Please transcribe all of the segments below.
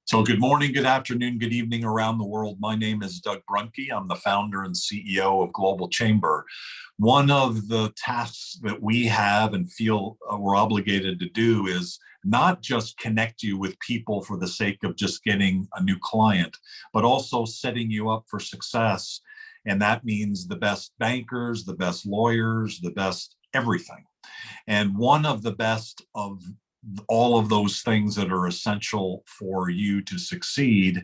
So good morning, good afternoon, good evening around the world. My name is Doug Brunke. I'm the founder and CEO of Global Chamber. One of the tasks that we have and feel we're obligated to do is not just connect you with people for the sake of just getting a new client, but also setting you up for success. And that means the best bankers, the best lawyers, the best everything. And one of the best of all of those things that are essential for you to succeed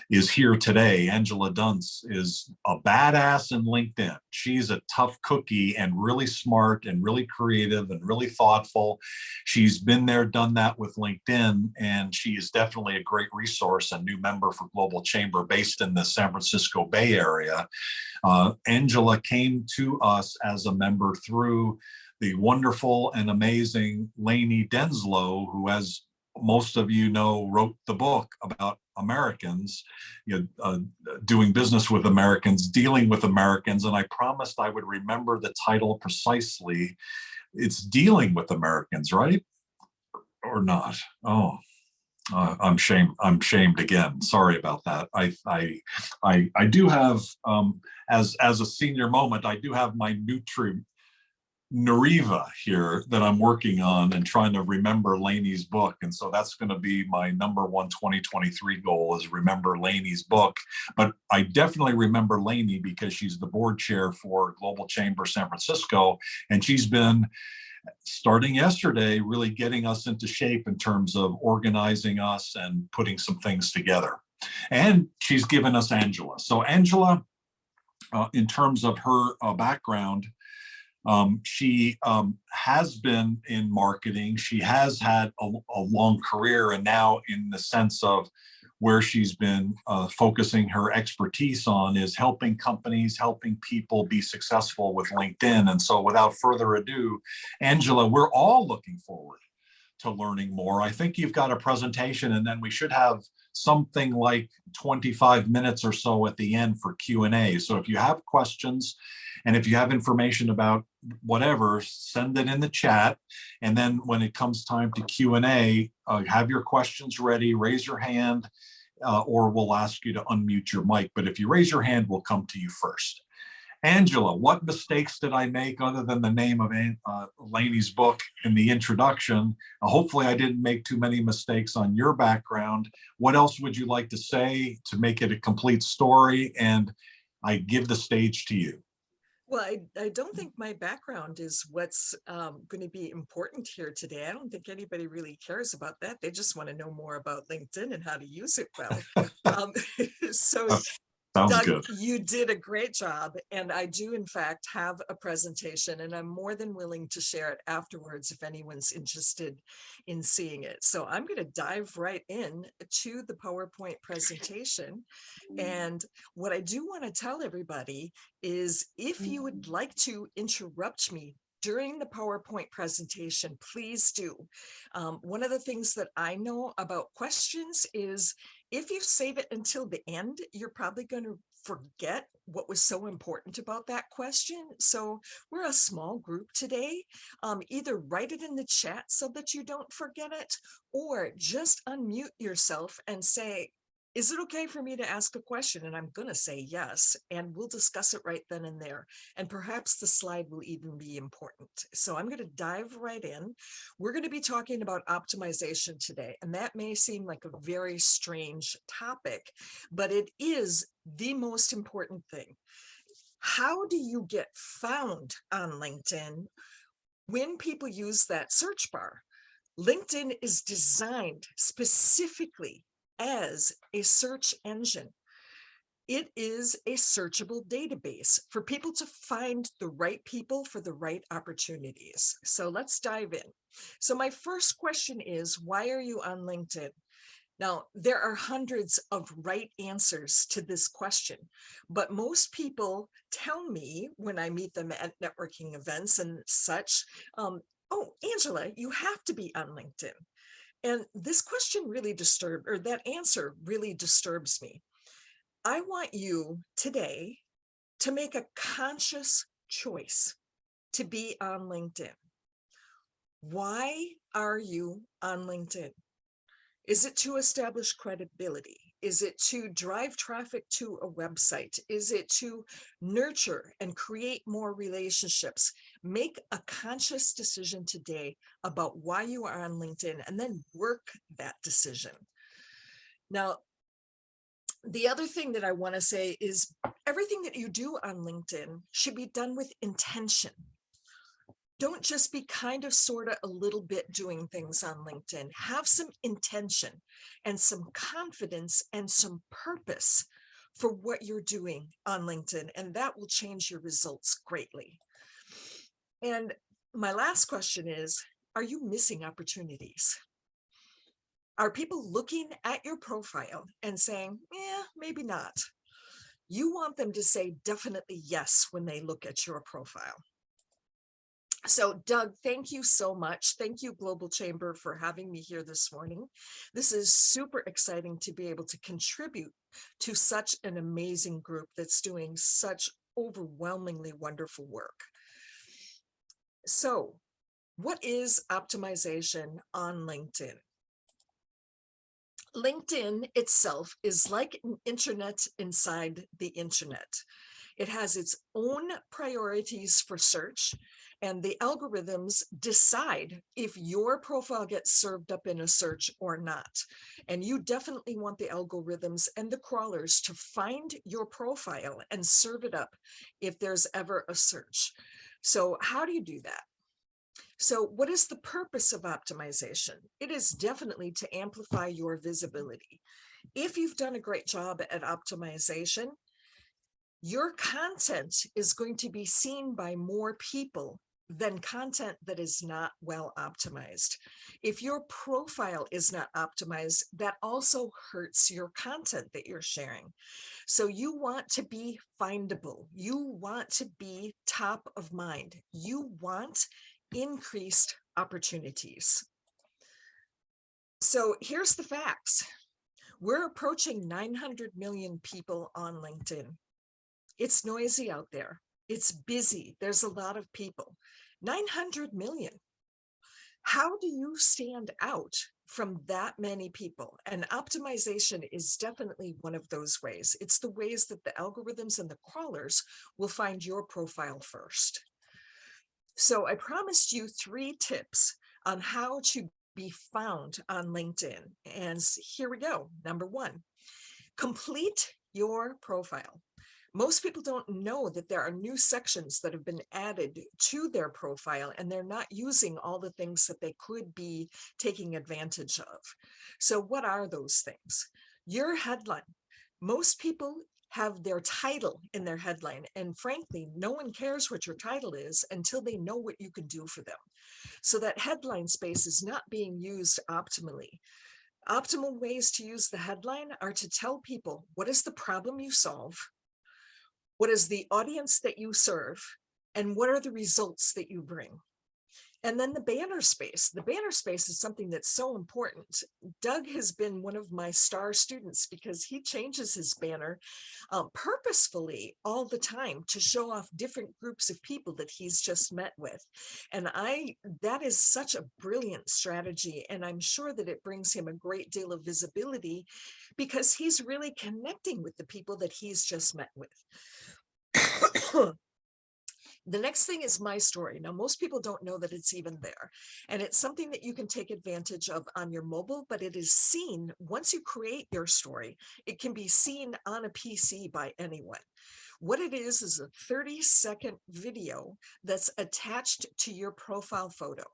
is here today. Angela Dunce is a badass in LinkedIn. She's a tough cookie and really smart and really creative and really thoughtful. She's been there, done that with LinkedIn, and she is definitely a great resource, a new member for Global Chamber based in the San Francisco Bay Area. Angela came to us as a member through the wonderful and amazing Lainey Denslow, who, as most of you know, wrote the book about Americans, doing business with Americans, dealing with Americans. And I promised I would remember the title precisely. It's Dealing with Americans, right? Or not? Oh. I'm shamed again. Sorry about that. I do have, as a senior moment, I do have my Nariva here that I'm working on and trying to remember Lainey's book. And so that's going to be my number one 2023 goal, is remember Lainey's book. But I definitely remember Lainey because she's the board chair for Global Chamber San Francisco. And she's been, starting yesterday, really getting us into shape in terms of organizing us and putting some things together. And she's given us Angela. So Angela, in terms of her background, she has been in marketing. She has had a long career, and now in the sense of where she's been focusing her expertise on is helping companies, helping people be successful with LinkedIn. And so without further ado, Angela, we're all looking forward to learning more. I think you've got a presentation, and then we should have something like 25 minutes or so at the end for Q&A. So if you have questions, and if you have information about whatever, send it in the chat. And then when it comes time to Q&A, have your questions ready, raise your hand, or we'll ask you to unmute your mic. But if you raise your hand, we'll come to you first. Angela, what mistakes did I make other than the name of Lainey's book in the introduction? Hopefully I didn't make too many mistakes on your background. What else would you like to say to make it a complete story? And I give the stage to you. Well, I don't think my background is what's going to be important here today. I don't think anybody really cares about that. They just want to know more about LinkedIn and how to use it well. So Sounds Doug, good. you did a great job, and I do in fact have a presentation, and I'm more than willing to share it afterwards if anyone's interested in seeing it. So I'm going to dive right in to the PowerPoint presentation. And what I do want to tell everybody is, if you would like to interrupt me during the PowerPoint presentation, please do. One of the things that I know about questions is, if you save it until the end, you're probably going to forget what was so important about that question. So we're a small group today. Either write it in the chat so that you don't forget it, or just unmute yourself and say, is it okay for me to ask a question? And I'm going to say yes, and we'll discuss it right then and there. And perhaps the slide will even be important. So I'm going to dive right in. We're going to be talking about optimization today, and that may seem like a very strange topic, but it is the most important thing. How do you get found on LinkedIn when people use that search bar? LinkedIn is designed specifically as a search engine. It is a searchable database for people to find the right people for the right opportunities. So let's dive in. So my first question is, why are you on LinkedIn? Now, there are hundreds of right answers to this question, but most people tell me when I meet them at networking events and such, oh, Angela, you have to be on LinkedIn. And this question really that answer really disturbs me. I want you today to make a conscious choice to be on LinkedIn. Why are you on LinkedIn? Is it to establish credibility? Is it to drive traffic to a website? Is it to nurture and create more relationships? Make a conscious decision today about why you are on LinkedIn and then work that decision. Now, the other thing that I want to say is everything that you do on LinkedIn should be done with intention. Don't just be kind of sort of a little bit doing things on LinkedIn. Have some intention and some confidence and some purpose for what you're doing on LinkedIn, and that will change your results greatly. And my last question is, are you missing opportunities? Are people looking at your profile and saying, yeah, maybe not? You want them to say definitely yes when they look at your profile. So Doug, thank you so much. Thank you, Global Chamber, for having me here this morning. This is super exciting to be able to contribute to such an amazing group that's doing such overwhelmingly wonderful work. So what is optimization on LinkedIn? LinkedIn itself is like an internet inside the internet. It has its own priorities for search, and the algorithms decide if your profile gets served up in a search or not. And you definitely want the algorithms and the crawlers to find your profile and serve it up if there's ever a search. So how do you do that? So what is the purpose of optimization? It is definitely to amplify your visibility. If you've done a great job at optimization, your content is going to be seen by more people than content that is not well optimized. If your profile is not optimized, that also hurts your content that you're sharing. So you want to be findable. You want to be top of mind. You want increased opportunities. So here's the facts. We're approaching 900 million people on LinkedIn. It's noisy out there. It's busy. There's a lot of people. 900 million. How do you stand out from that many people? And optimization is definitely one of those ways. It's the ways that the algorithms and the crawlers will find your profile first. So I promised you 3 tips on how to be found on LinkedIn. And here we go. Number 1, complete your profile. Most people don't know that there are new sections that have been added to their profile, and they're not using all the things that they could be taking advantage of. So what are those things? Your headline. Most people have their title in their headline, and frankly, no one cares what your title is until they know what you can do for them. So that headline space is not being used optimally. Optimal ways to use the headline are to tell people, what is the problem you solve? What is the audience that you serve? And what are the results that you bring? And then the banner space. The banner space is something that's so important. Doug has been one of my star students because he changes his banner purposefully all the time to show off different groups of people that he's just met with. And that is such a brilliant strategy. And I'm sure that it brings him a great deal of visibility because he's really connecting with the people that he's just met with. The next thing is my story. Now, most people don't know that it's even there, and it's something that you can take advantage of on your mobile, but it is seen once you create your story. It can be seen on a PC by anyone. What it is a 30-second video that's attached to your profile photo.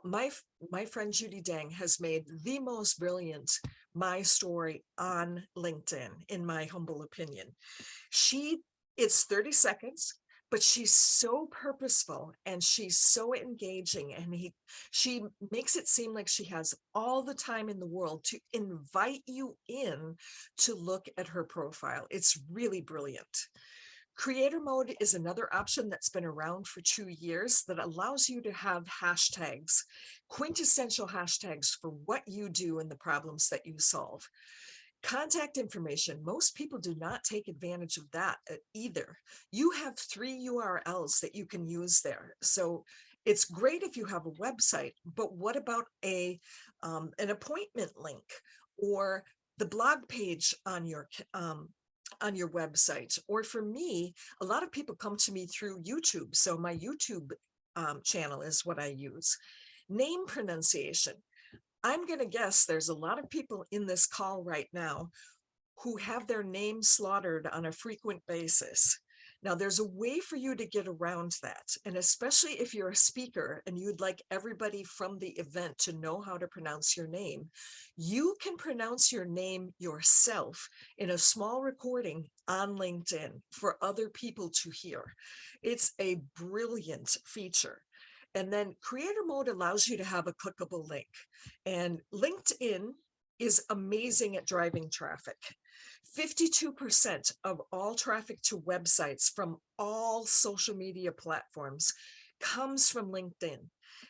My friend Judy Dang has made the most brilliant My Story on LinkedIn, in my humble opinion. It's 30 seconds, but she's so purposeful and she's so engaging, and she makes it seem like she has all the time in the world to invite you in to look at her profile. It's really brilliant. Creator mode is another option that's been around for 2 years that allows you to have hashtags, quintessential hashtags for what you do and the problems that you solve. Contact information. Most people do not take advantage of that either. You have 3 URLs that you can use there. So It's great if you have a website, but what about an appointment link or the blog page on your website? Or for me, a lot of people come to me through YouTube. So my YouTube channel is what I use. Name pronunciation. I'm going to guess there's a lot of people in this call right now who have their name slaughtered on a frequent basis. Now, there's a way for you to get around that. And especially if you're a speaker and you'd like everybody from the event to know how to pronounce your name, you can pronounce your name yourself in a small recording on LinkedIn for other people to hear. It's a brilliant feature. And then creator mode allows you to have a clickable link. And LinkedIn is amazing at driving traffic. 52% of all traffic to websites from all social media platforms comes from LinkedIn.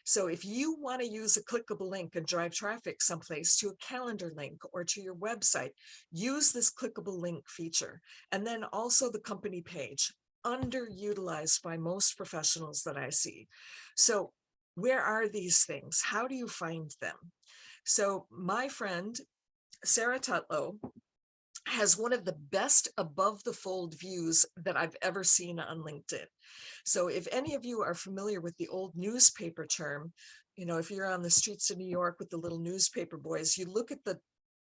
So if you want to use a clickable link and drive traffic someplace to a calendar link or to your website, use this clickable link feature. And then also the company page, underutilized by most professionals that I see. So where are these things? How do you find them? So my friend, Sarah Tutlow, has one of the best above the fold views that I've ever seen on LinkedIn. So if any of you are familiar with the old newspaper term, you know, if you're on the streets of New York with the little newspaper boys, you look at the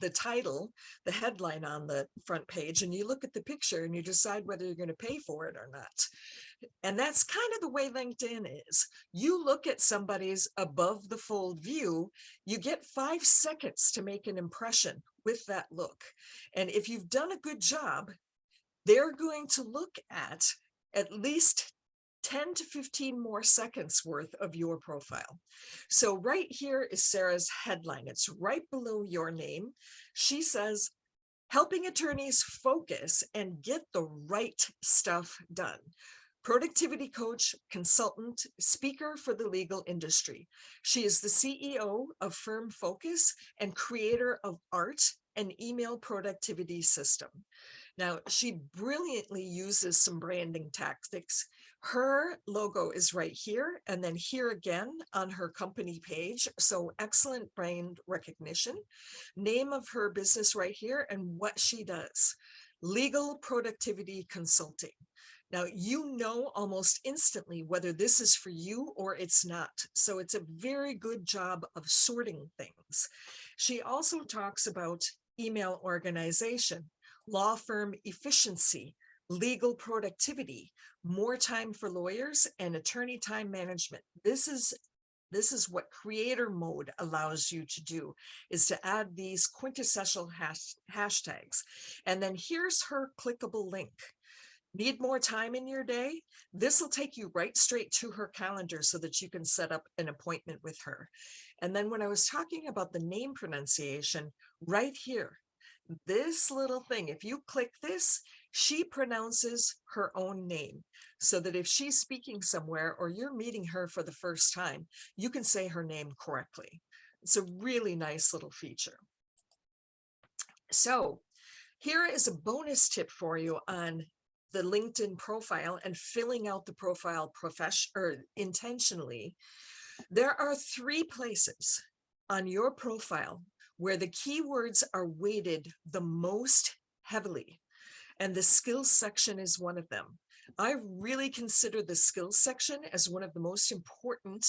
title, the headline on the front page, and you look at the picture and you decide whether you're going to pay for it or not. And that's kind of the way LinkedIn is. You look at somebody's above the fold view, you get 5 seconds to make an impression with that look. And if you've done a good job, they're going to look at least 10 to 15 more seconds worth of your profile. So right here is Sarah's headline. It's right below your name. She says, helping attorneys focus and get the right stuff done. Productivity coach, consultant, speaker for the legal industry. She is the CEO of Firm Focus and creator of Art, an email productivity system. Now, she brilliantly uses some branding tactics. Her logo is right here and then here again on her company page. So excellent brand recognition. Name of her business right here and what she does. Legal productivity consulting. Now, you know almost instantly whether this is for you or it's not. So it's a very good job of sorting things. She also talks about email organization, law firm efficiency, legal productivity, more time for lawyers, and attorney time management. This is what creator mode allows you to do, is to add these quintessential hashtags. And then here's her clickable link. Need more time in your day? This will take you right straight to her calendar so that you can set up an appointment with her. And then when I was talking about the name pronunciation, right here, this little thing, if you click this, she pronounces her own name so that if she's speaking somewhere or you're meeting her for the first time, you can say her name correctly. It's a really nice little feature. So here is a bonus tip for you on the LinkedIn profile and filling out the profile intentionally. There are 3 places on your profile where the keywords are weighted the most heavily, and the skills section is one of them. I really consider the skills section as one of the most important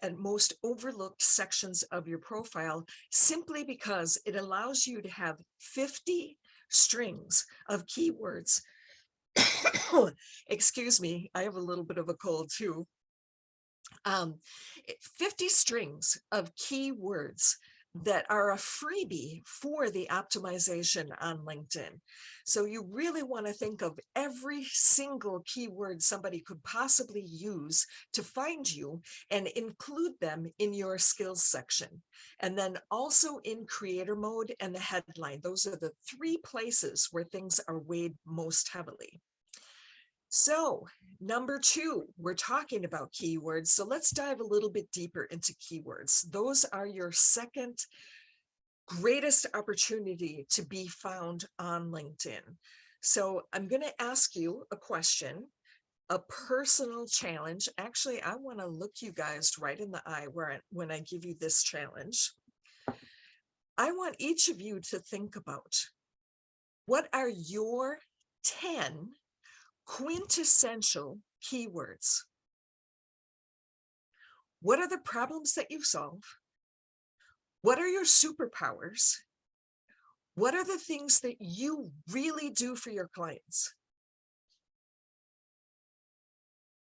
and most overlooked sections of your profile, simply because it allows you to have 50 strings of keywords. Excuse me, I have a little bit of a cold too. 50 strings of keywords that are a freebie for the optimization on LinkedIn. So you really want to think of every single keyword somebody could possibly use to find you and include them in your skills section. And then also in creator mode and the headline. Those are the 3 places where things are weighed most heavily. So number 2, we're talking about keywords. So let's dive a little bit deeper into keywords. Those are your second greatest opportunity to be found on LinkedIn. So I'm going to ask you a question. a personal challenge. Actually, I want to look you guys right in the eye when I give you this challenge. I want each of you to think about, what are your 10 quintessential keywords? What are the problems that you solve? What are your superpowers? What are the things that you really do for your clients?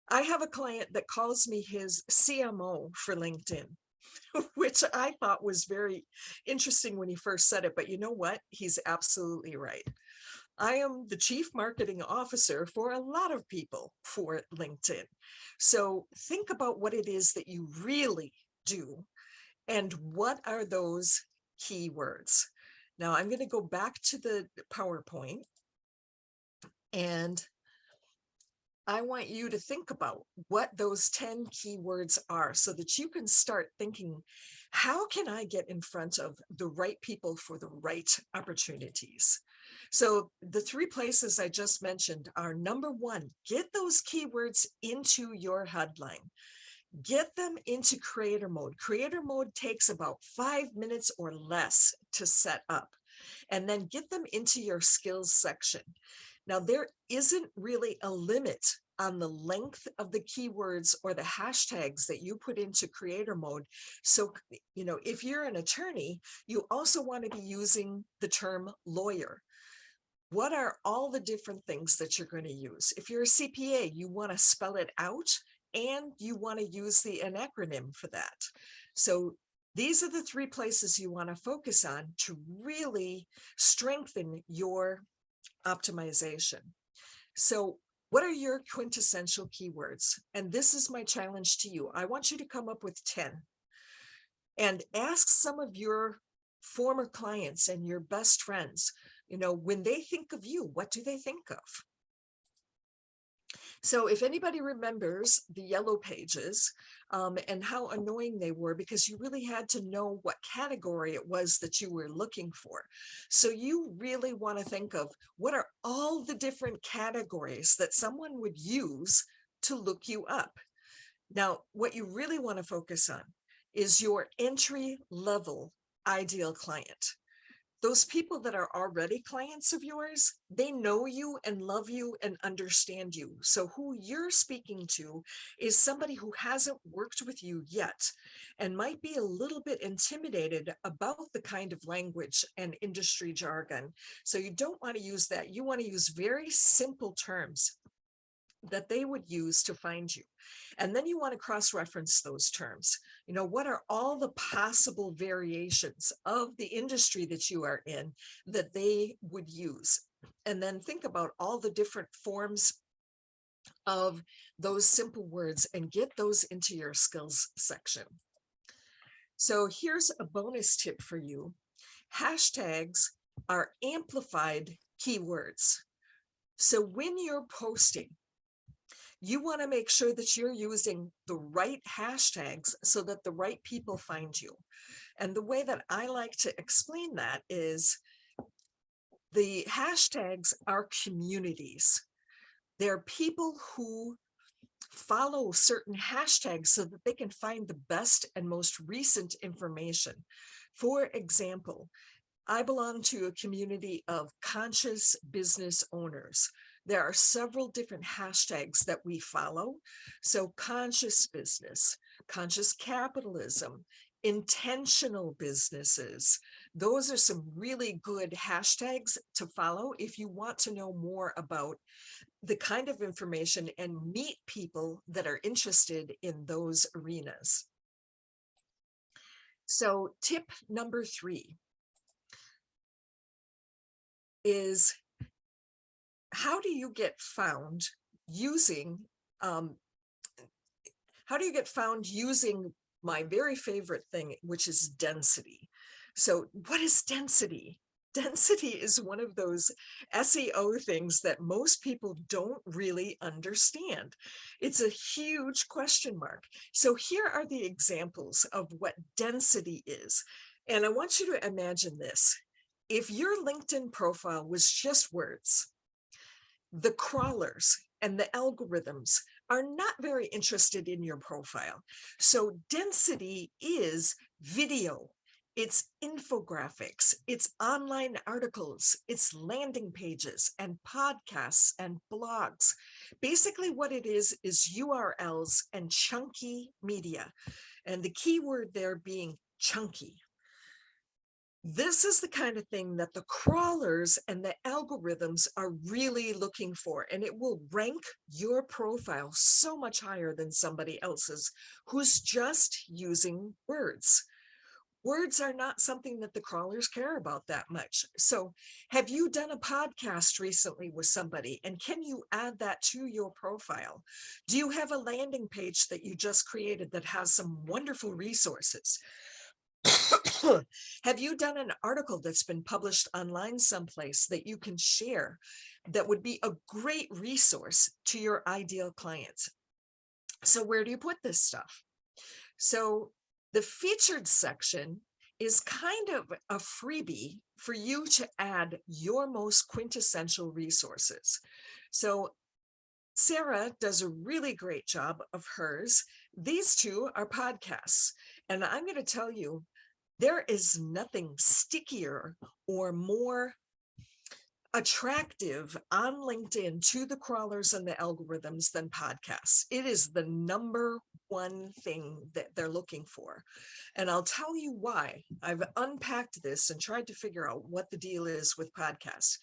I have a client that calls me his CMO for LinkedIn, which I thought was very interesting when he first said it, but you know what? He's absolutely right. I am the chief marketing officer for a lot of people for LinkedIn. So think about what it is that you really do and what are those keywords. Now I'm going to go back to the PowerPoint, and I want you to think about what those 10 keywords are so that you can start thinking, how can I get in front of the right people for the right opportunities? So the 3 places I just mentioned are: number 1, get those keywords into your headline. Get them into creator mode. Creator mode takes about 5 minutes or less to set up, and then get them into your skills section. Now, there isn't really a limit on the length of the keywords or the hashtags that you put into creator mode. So, if you're an attorney, you also want to be using the term lawyer. What are all the different things that you're going to use? If you're a CPA, you want to spell it out, and you want to use an acronym for that. So these are the 3 places you want to focus on to really strengthen your optimization. So what are your quintessential keywords? And this is my challenge to you. I want you to come up with 10 and ask some of your former clients and your best friends, when they think of you, what do they think of? So if anybody remembers the yellow pages and how annoying they were, because you really had to know what category it was that you were looking for. So you really want to think of, what are all the different categories that someone would use to look you up? Now, what you really want to focus on is your entry level ideal client. Those people that are already clients of yours, they know you and love you and understand you. So who you're speaking to is somebody who hasn't worked with you yet and might be a little bit intimidated about the kind of language and industry jargon. So you don't want to use that. You want to use very simple terms that they would use to find you. And then you want to cross-reference those terms. What are all the possible variations of the industry that you are in that they would use? And then think about all the different forms of those simple words and get those into your skills section. So here's a bonus tip for you. Hashtags are amplified keywords. So when you're posting, you want to make sure that you're using the right hashtags so that the right people find you. And the way that I like to explain that is, the hashtags are communities. They're people who follow certain hashtags so that they can find the best and most recent information. For example, I belong to a community of conscious business owners. There are several different hashtags that we follow. So conscious business, conscious capitalism, intentional businesses. Those are some really good hashtags to follow if you want to know more about the kind of information and meet people that are interested in those arenas. So tip number 3 is, how do you get found using my very favorite thing, which is density. So what is density? Density is one of those SEO things that most people don't really understand. It's a huge question mark. So here are the examples of what density is. And I want you to imagine this. If your LinkedIn profile was just words, the crawlers and the algorithms are not very interested in your profile. So density is video, it's infographics, it's online articles, it's landing pages and podcasts and blogs. Basically what it is URLs and chunky media. And the key word there being chunky. This is the kind of thing that the crawlers and the algorithms are really looking for, and it will rank your profile so much higher than somebody else's who's just using words. Words are not something that the crawlers care about that much. So have you done a podcast recently with somebody, and can you add that to your profile? Do you have a landing page that you just created that has some wonderful resources? Have you done an article that's been published online someplace that you can share that would be a great resource to your ideal clients? So where do you put this stuff? So the featured section is kind of a freebie for you to add your most quintessential resources. So Sarah does a really great job of hers. These two are podcasts, and I'm going to tell you, there is nothing stickier or more attractive on LinkedIn to the crawlers and the algorithms than podcasts. It is the number one thing that they're looking for. And I'll tell you why. I've unpacked this and tried to figure out what the deal is with podcasts.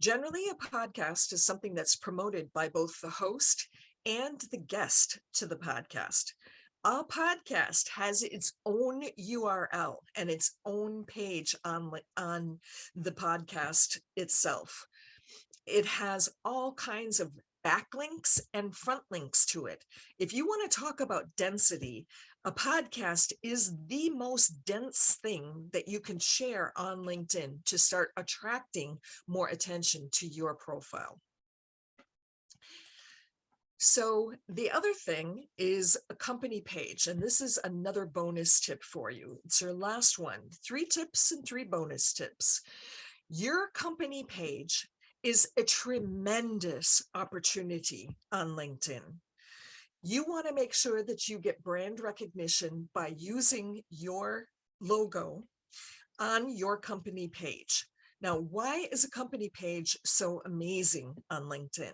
Generally, a podcast is something that's promoted by both the host and the guest to the podcast. A podcast has its own URL and its own page on the podcast itself. It has all kinds of backlinks and front links to it. If you want to talk about density, a podcast is the most dense thing that you can share on LinkedIn to start attracting more attention to your profile. So the other thing is a company page, and this is another bonus tip for you. It's your last one. 3 tips and 3 bonus tips. Your company page is a tremendous opportunity on LinkedIn. You want to make sure that you get brand recognition by using your logo on your company page. Now, why is a company page so amazing on LinkedIn?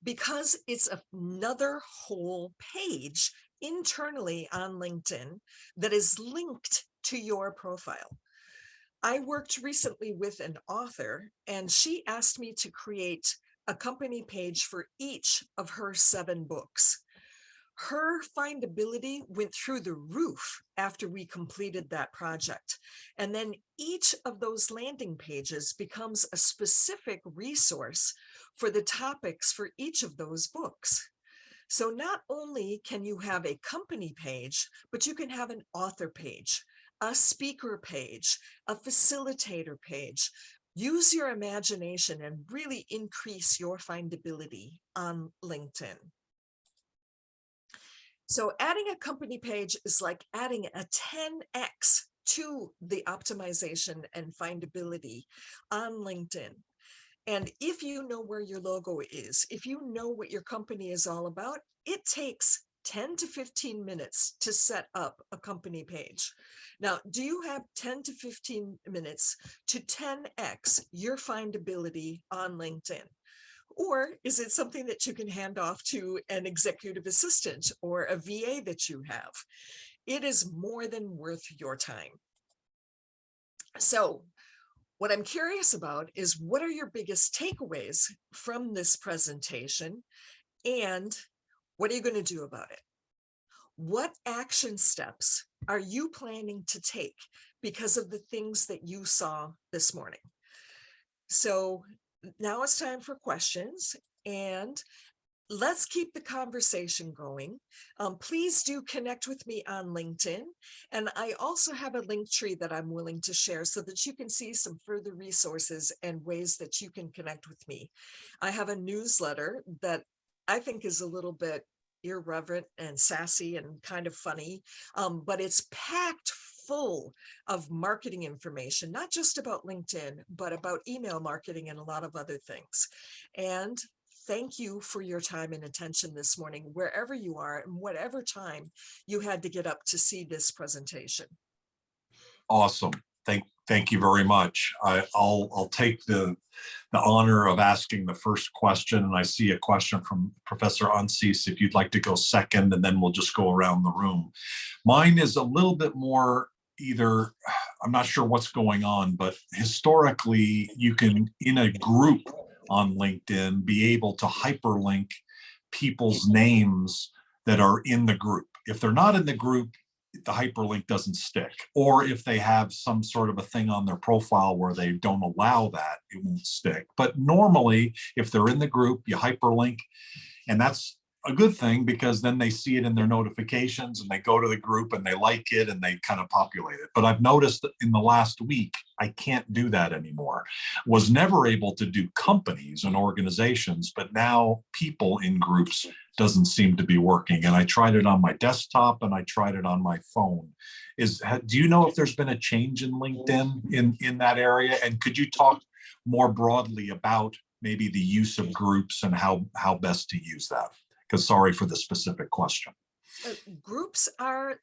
Because it's another whole page internally on LinkedIn that is linked to your profile. I worked recently with an author, and she asked me to create a company page for each of her 7 books. Her findability went through the roof after we completed that project. And then each of those landing pages becomes a specific resource for the topics for each of those books. So not only can you have a company page, but you can have an author page, a speaker page, a facilitator page. Use your imagination and really increase your findability on LinkedIn. So adding a company page is like adding a 10x to the optimization and findability on LinkedIn. And if you know where your logo is, if you know what your company is all about, it takes 10 to 15 minutes to set up a company page. Now, do you have 10 to 15 minutes to 10x your findability on LinkedIn? Or is it something that you can hand off to an executive assistant or a VA that you have? It is more than worth your time. So what I'm curious about is, what are your biggest takeaways from this presentation, and what are you going to do about it? What action steps are you planning to take because of the things that you saw this morning? So now it's time for questions, and let's keep the conversation going. Please do connect with me on LinkedIn. And I also have a link tree that I'm willing to share so that you can see some further resources and ways that you can connect with me. I have a newsletter that I think is a little bit irreverent and sassy and kind of funny, but it's packed full of marketing information, not just about LinkedIn, but about email marketing and a lot of other things. And thank you for your time and attention this morning, wherever you are and whatever time you had to get up to see this presentation. Awesome. Thank you very much. I'll take the honor of asking the first question, and I see a question from Professor Unsees. If you'd like to go second, and then we'll just go around the room. Mine is a little bit more either, I'm not sure what's going on, but historically, you can, in a group on LinkedIn, be able to hyperlink people's names that are in the group. If they're not in the group, the hyperlink doesn't stick. Or if they have some sort of a thing on their profile where they don't allow that, it won't stick. But normally, if they're in the group, you hyperlink, and that's a good thing because then they see it in their notifications and they go to the group and they like it and they kind of populate it. But I've noticed that in the last week, I can't do that anymore. Was never able to do companies and organizations, but now people in groups doesn't seem to be working. And I tried it on my desktop and I tried it on my phone. Do you know if there's been a change in LinkedIn in that area? And could you talk more broadly about maybe the use of groups and how best to use that? Because sorry for the specific question. Groups are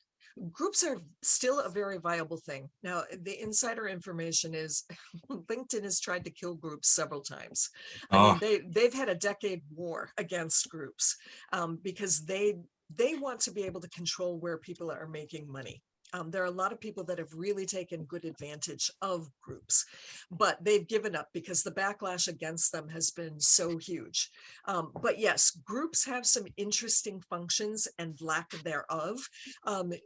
still a very viable thing. Now, the insider information is LinkedIn has tried to kill groups several times. I mean, they've had a decade war against groups because they want to be able to control where people are making money. There are a lot of people that have really taken good advantage of groups, but they've given up because the backlash against them has been so huge. But yes, groups have some interesting functions and lack thereof.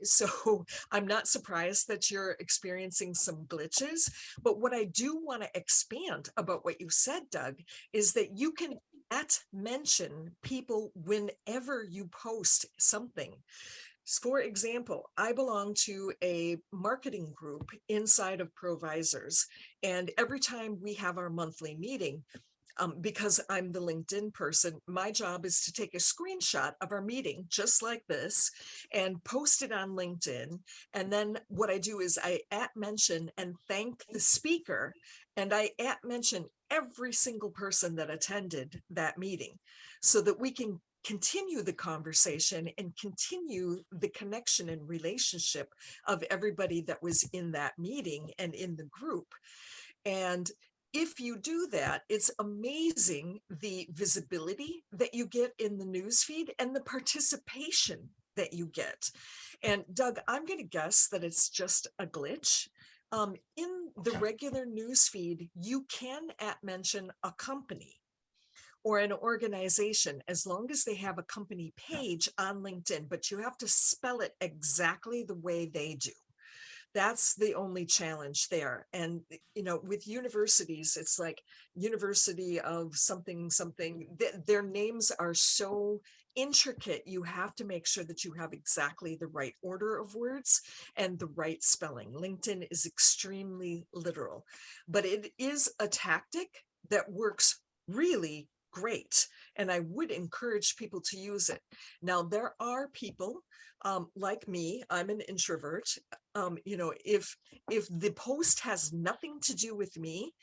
So I'm not surprised that you're experiencing some glitches. But what I do want to expand about what you said, Doug, is that you can mention people whenever you post something. For example, I belong to a marketing group inside of Provisors, and every time we have our monthly meeting, because I'm the LinkedIn person, my job is to take a screenshot of our meeting, just like this, and post it on LinkedIn. And then what I do is I @mention and thank the speaker, and I @mention every single person that attended that meeting so that we can continue the conversation and continue the connection and relationship of everybody that was in that meeting and in the group. And if you do that, it's amazing the visibility that you get in the newsfeed and the participation that you get. And Doug, I'm going to guess that it's just a glitch. In the regular newsfeed, you can @mention a company or an organization as long as they have a company page on LinkedIn, but you have to spell it exactly the way they do. That's the only challenge there. And, you know, with universities, it's like University of something, their names are so intricate. You have to make sure that you have exactly the right order of words and the right spelling. LinkedIn is extremely literal, but it is a tactic that works really great. And I would encourage people to use it. Now, there are people like me, I'm an introvert. You know, if the post has nothing to do with me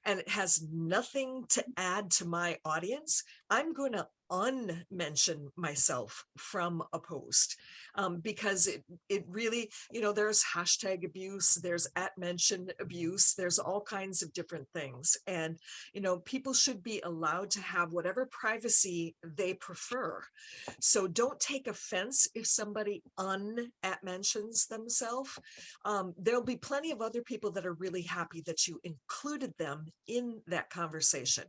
and it has nothing to add to my audience, I'm going to unmention myself from a post because it really, you know, there's hashtag abuse, there's @mention abuse, there's all kinds of different things. And, you know, people should be allowed to have whatever privacy they prefer. So don't take offense if somebody mentions themselves. There'll be plenty of other people that are really happy that you included them in that conversation.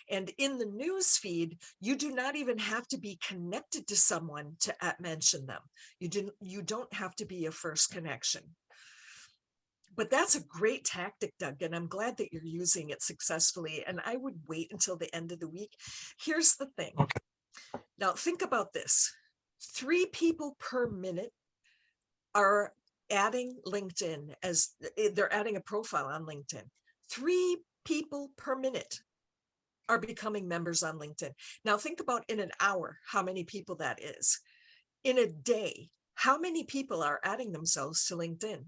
And in the news feed, you do not even have to be connected to someone to mention them. You don't have to be a first connection. But that's a great tactic, Doug, and I'm glad that you're using it successfully. And I would wait until the end of the week. Here's the thing. Okay. Now, think about this. 3 people per minute are adding LinkedIn as they're adding a profile on LinkedIn. 3 people per minute are becoming members on LinkedIn. Now, think about in an hour, how many people that is. In a day, how many people are adding themselves to LinkedIn?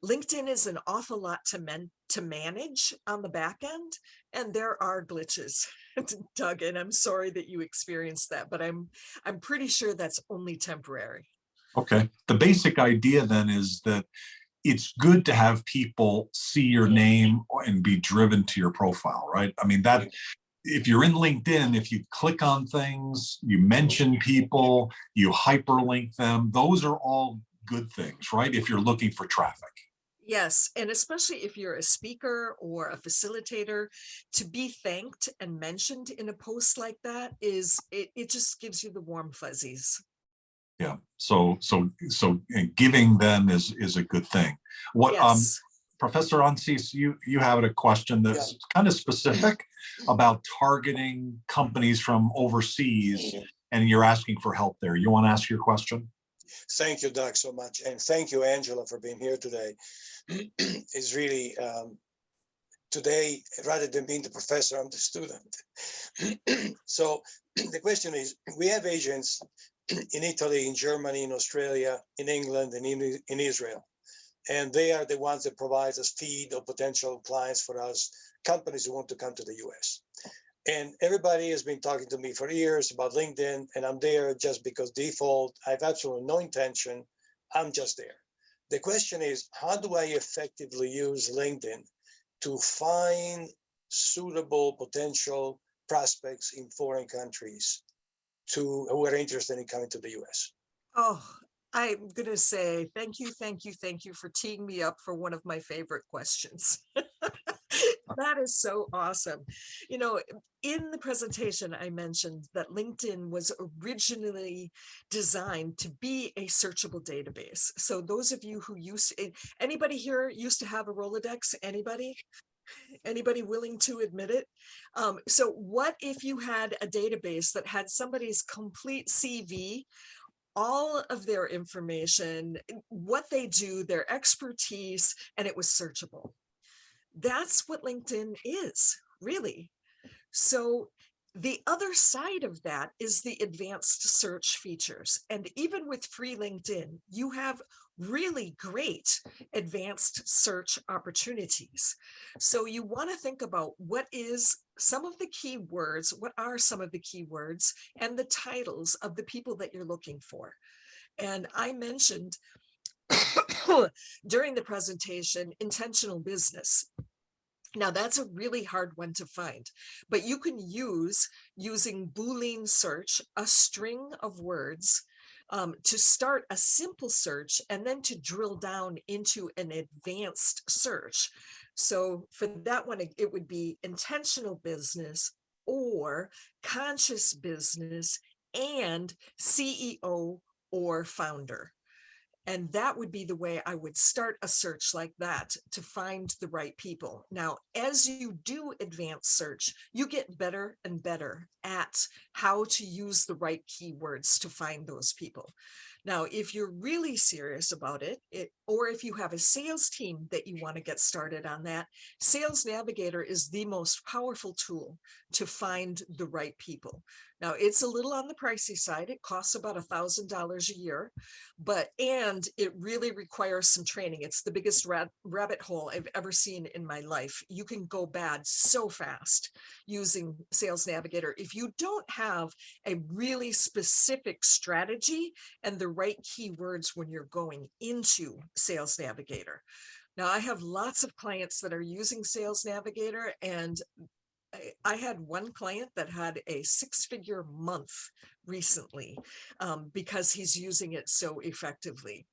LinkedIn is an awful lot to manage on the back end, and there are glitches, Doug, and I'm sorry that you experienced that, but I'm pretty sure that's only temporary. Okay. The basic idea then is that it's good to have people see your name and be driven to your profile, right? I mean, that if you're in LinkedIn, if you click on things, you mention people, you hyperlink them, those are all good things, right? If you're looking for traffic. Yes, and especially if you're a speaker or a facilitator, to be thanked and mentioned in a post like that it just gives you the warm fuzzies. Yeah. So giving them is a good thing. What Yes. Professor Ansis, you have a question that's kind of specific about targeting companies from overseas, and you're asking for help there. You want to ask your question? Thank you, Doug, so much. And thank you, Angela, for being here today. It's really, today, rather than being the professor, I'm the student. So the question is, we have agents in Italy, in Germany, in Australia, in England, and in Israel. And they are the ones that provide us feed or potential clients for us, companies who want to come to the US. And everybody has been talking to me for years about LinkedIn, and I'm there just because default. I have absolutely no intention. I'm just there. The question is, how do I effectively use LinkedIn to find suitable potential prospects in foreign countries who are interested in coming to the US? Oh, I'm going to say thank you, thank you, thank you for teeing me up for one of my favorite questions. That is so awesome. You know, in the presentation, I mentioned that LinkedIn was originally designed to be a searchable database. So those of you who anybody here used to have a Rolodex? Anybody willing to admit it? So what if you had a database that had somebody's complete CV, all of their information, what they do, their expertise, and it was searchable? That's what LinkedIn is, really. So the other side of that is the advanced search features. And even with free LinkedIn, you have really great advanced search opportunities. So you want to think about what are some of the keywords and the titles of the people that you're looking for. And I mentioned during the presentation, intentional business. Now that's a really hard one to find, but you can using Boolean search, a string of words to start a simple search and then to drill down into an advanced search. So for that one, it would be intentional business or conscious business and CEO or founder. And that would be the way I would start a search like that to find the right people. Now, as you do advanced search, you get better and better at how to use the right keywords to find those people. Now, if you're really serious about it, or if you have a sales team that you want to get started on that, Sales Navigator is the most powerful tool to find the right people. Now, it's a little on the pricey side. It costs about $1,000 a year, and it really requires some training. It's the biggest rabbit hole I've ever seen in my life. You can go bad so fast using Sales Navigator if you don't have a really specific strategy and the right keywords when you're going into Sales Navigator. Now, I have lots of clients that are using Sales Navigator, and I had one client that had a 6-figure month recently because he's using it so effectively.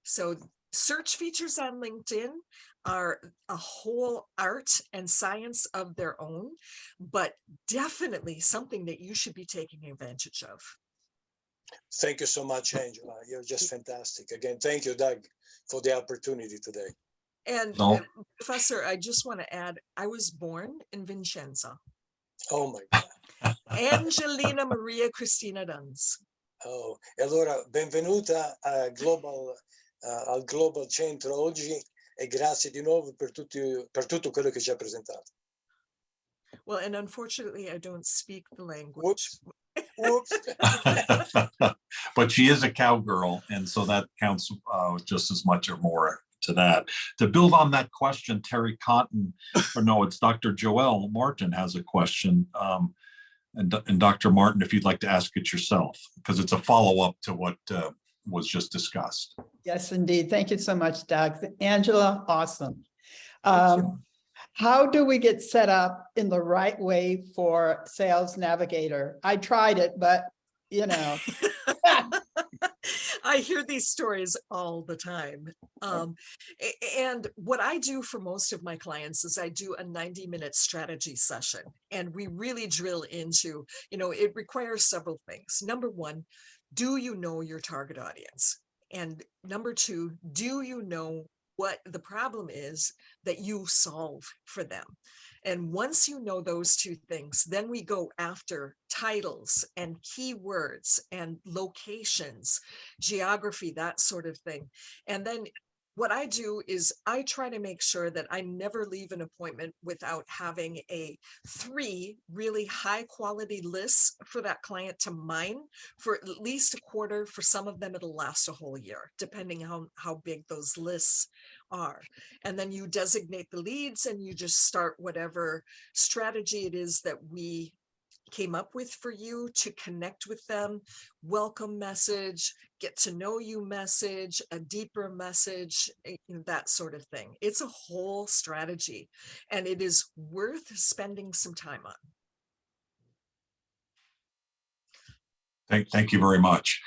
So search features on LinkedIn are a whole art and science of their own, but definitely something that you should be taking advantage of. Thank you so much, Angela. You're just fantastic. Again, thank you, Doug, for the opportunity today. And Professor, I just want to add, I was born in Vincenza. Oh my God. Angelina Maria Cristina Duns. Oh, e allora benvenuta al Global Centro oggi e grazie di nuovo per tutto quello che ci ha presentato. Well, and unfortunately, I don't speak the language. Whoops. Whoops. But she is a cowgirl, and so that counts just as much or more to that. To build on that question, Terry Cotton, or no, it's Dr. Joelle Martin has a question. And Dr. Martin, if you'd like to ask it yourself, because it's a follow-up to what was just discussed. Yes, indeed. Thank you so much, Doug. Angela, awesome. Thank you. How do we get set up in the right way for Sales Navigator? I tried it, but you know. I hear these stories all the time. And what I do for most of my clients is I do a 90-minute strategy session, and we really drill into, it requires several things. Number one, do you know your target audience? And number two, do you know what the problem is that you solve for them? And once you know those two things, then we go after titles and keywords and locations, geography, that sort of thing. And then what I do is I try to make sure that I never leave an appointment without having 3 really high quality lists for that client to mine for at least a quarter. For some of them, it'll last a whole year, depending on how big those lists are. And then you designate the leads and you just start whatever strategy it is that we came up with for you to connect with them. Welcome message, get to know you message, a deeper message, that sort of thing. It's a whole strategy, and it is worth spending some time on. Thank you very much.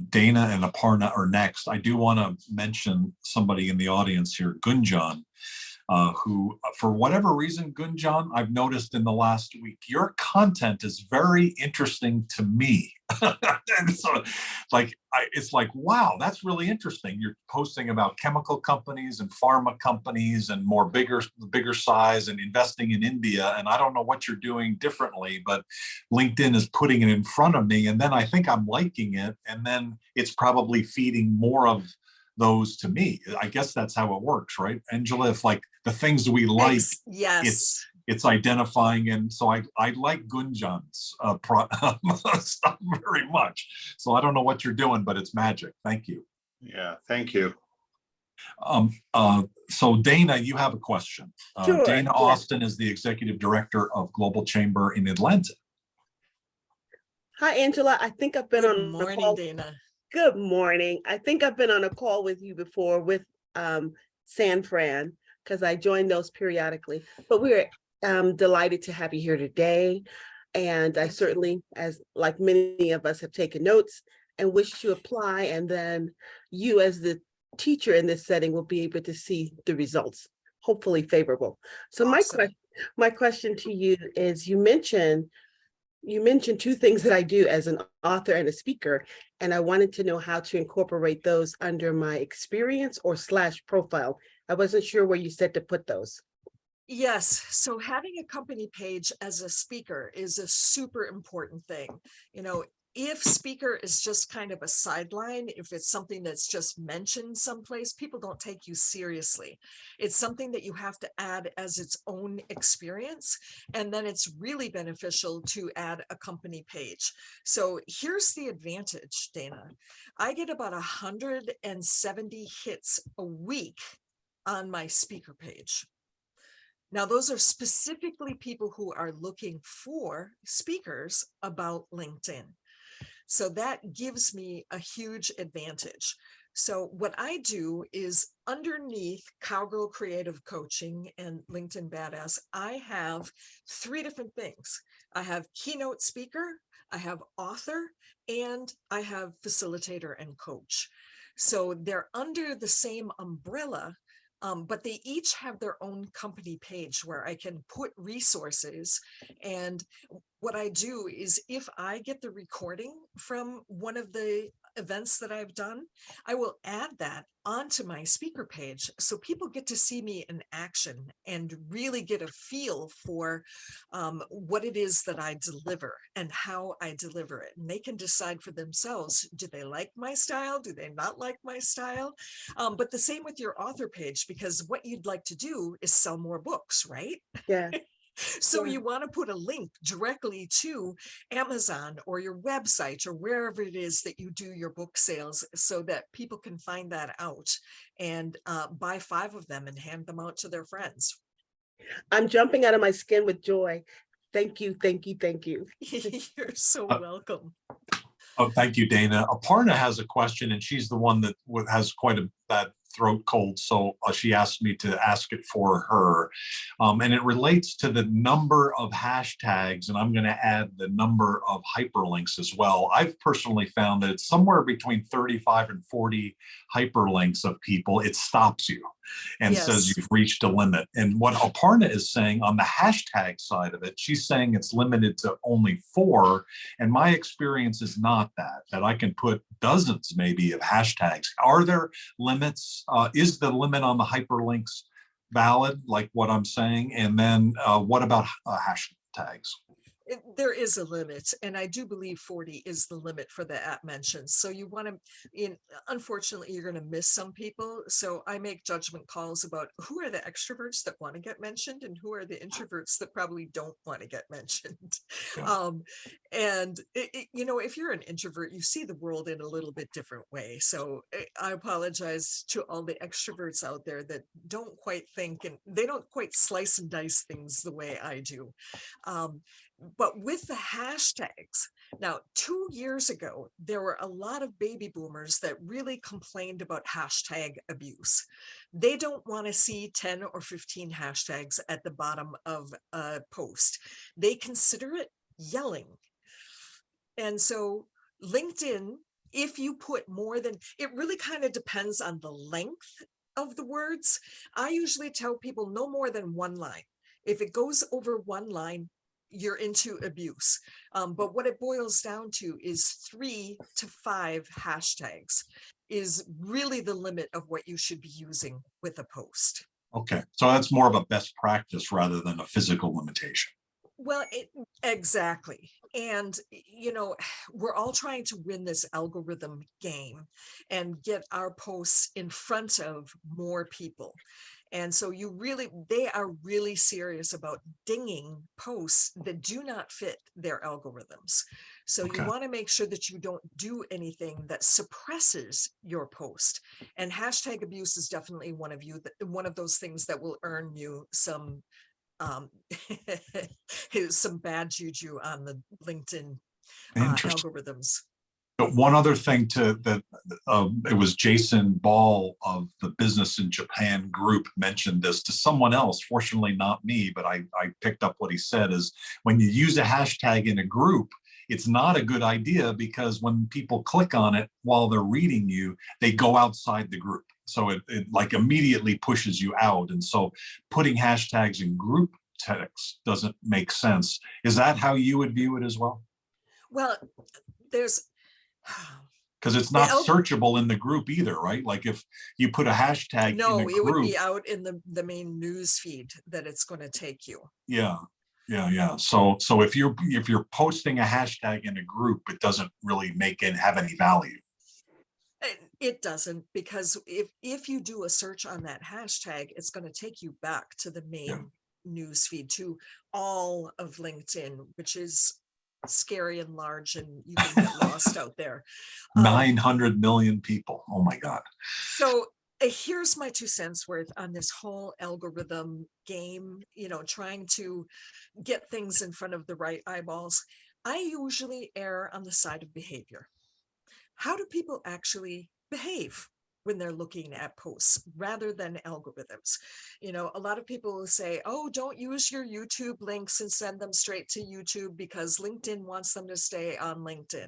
Dana and Aparna are next. I do want to mention somebody in the audience here, Gunjan, who, for whatever reason, Gunjan, I've noticed in the last week, your content is very interesting to me. And so, it's like, wow, that's really interesting. You're posting about chemical companies and pharma companies and bigger size and investing in India. And I don't know what you're doing differently, but LinkedIn is putting it in front of me. And then I think I'm liking it. And then it's probably feeding more of those to me. I guess that's how it works, right, Angela? If like the things we like, yes, it's identifying. And so I like Gunjan's stuff very much. So I don't know what you're doing, but it's magic. Thank you. Yeah, thank you. So Dana, you have a question. Sure, Dana yeah. Austin is the executive director of Global Chamber in Atlanta. Hi, Angela. I think I've been good on a morning, call. Dana. Good morning. I think I've been on a call with you before with San Fran, because I join those periodically. But we're delighted to have you here today. And I certainly, as like many of us, have taken notes and wish to apply. And then you, as the teacher in this setting, will be able to see the results, hopefully favorable. So Awesome. my question to you is, you mentioned 2 things that I do as an author and a speaker, and I wanted to know how to incorporate those under my experience or / profile. I wasn't sure where you said to put those. Yes. So having a company page as a speaker is a super important thing. If speaker is just kind of a sideline, if it's something that's just mentioned someplace, people don't take you seriously. It's something that you have to add as its own experience. And then it's really beneficial to add a company page. So here's the advantage, Dana. I get about 170 hits a week on my speaker page. Now, those are specifically people who are looking for speakers about LinkedIn. So that gives me a huge advantage. So what I do is underneath Cowgirl Creative Coaching and LinkedIn Badass, I have 3 different things. I have keynote speaker, I have author, and I have facilitator and coach. So they're under the same umbrella, but they each have their own company page where I can put resources. And what I do is, if I get the recording from one of the events that I've done, I will add that onto my speaker page so people get to see me in action and really get a feel for what it is that I deliver and how I deliver it. And they can decide for themselves, do they like my style? Do they not like my style? But the same with your author page, because what you'd like to do is sell more books, right? Yeah. So Yeah. you want to put a link directly to Amazon or your website or wherever it is that you do your book sales so that people can find that out and buy 5 of them and hand them out to their friends. I'm jumping out of my skin with joy. Thank you, thank you, thank you. You're so welcome. Oh, thank you, Dana. Aparna has a question, and she's the one that has quite a bad throat cold, so she asked me to ask it for her. And it relates to the number of hashtags, and I'm going to add the number of hyperlinks as well. I've personally found that it's somewhere between 35 and 40 hyperlinks of people. It stops you and says Yes. you've reached a limit. And what Aparna is saying on the hashtag side of it, she's saying it's limited to only 4. And my experience is not that I can put dozens maybe of hashtags. Are there limits? Is the limit on the hyperlinks valid, like what I'm saying? And then what about hashtags? There is a limit, and I do believe 40 is the limit for the app mentions. So you want to, unfortunately, you're going to miss some people. So I make judgment calls about who are the extroverts that want to get mentioned and who are the introverts that probably don't want to get mentioned. Yeah. And if you're an introvert, you see the world in a little bit different way. So I apologize to all the extroverts out there that don't quite think and they don't quite slice and dice things the way I do. But with the hashtags, now 2 years ago, there were a lot of baby boomers that really complained about hashtag abuse. They don't want to see 10 or 15 hashtags at the bottom of a post. They consider it yelling. And so LinkedIn, if you put more than, it really kind of depends on the length of the words. I usually tell people no more than 1 line. If it goes over 1 line, you're into abuse. But what it boils down to is 3 to 5 hashtags is really the limit of what you should be using with a post. Okay, so that's more of a best practice rather than a physical limitation. Well, exactly. And, we're all trying to win this algorithm game and get our posts in front of more people. And so they are really serious about dinging posts that do not fit their algorithms. So you Okay. want to make sure that you don't do anything that suppresses your post. And hashtag abuse is definitely one of those things that will earn you some some bad juju on the LinkedIn Interesting. algorithms. But one other thing it was Jason Ball of the Business in Japan group mentioned this to someone else, fortunately not me, but I picked up what he said is when you use a hashtag in a group, it's not a good idea because when people click on it while they're reading you, they go outside the group. So it like immediately pushes you out. And so putting hashtags in group text doesn't make sense. Is that how you would view it as well? Well, there's because it's not searchable in the group either, right? Like if you put a hashtag no, in a it would group, be out in the main news feed that it's going to take you. yeah. So if you're posting a hashtag in a group, it doesn't really have any value. It doesn't, because if you do a search on that hashtag, it's going to take you back to the main news feed, to all of LinkedIn, which is scary and large, and you can get lost out there. 900 million people. Oh my God. So here's my 2 cents worth on this whole algorithm game, trying to get things in front of the right eyeballs. I usually err on the side of behavior. How do people actually behave when they're looking at posts rather than algorithms? A lot of people will say, oh, don't use your YouTube links and send them straight to YouTube because LinkedIn wants them to stay on LinkedIn.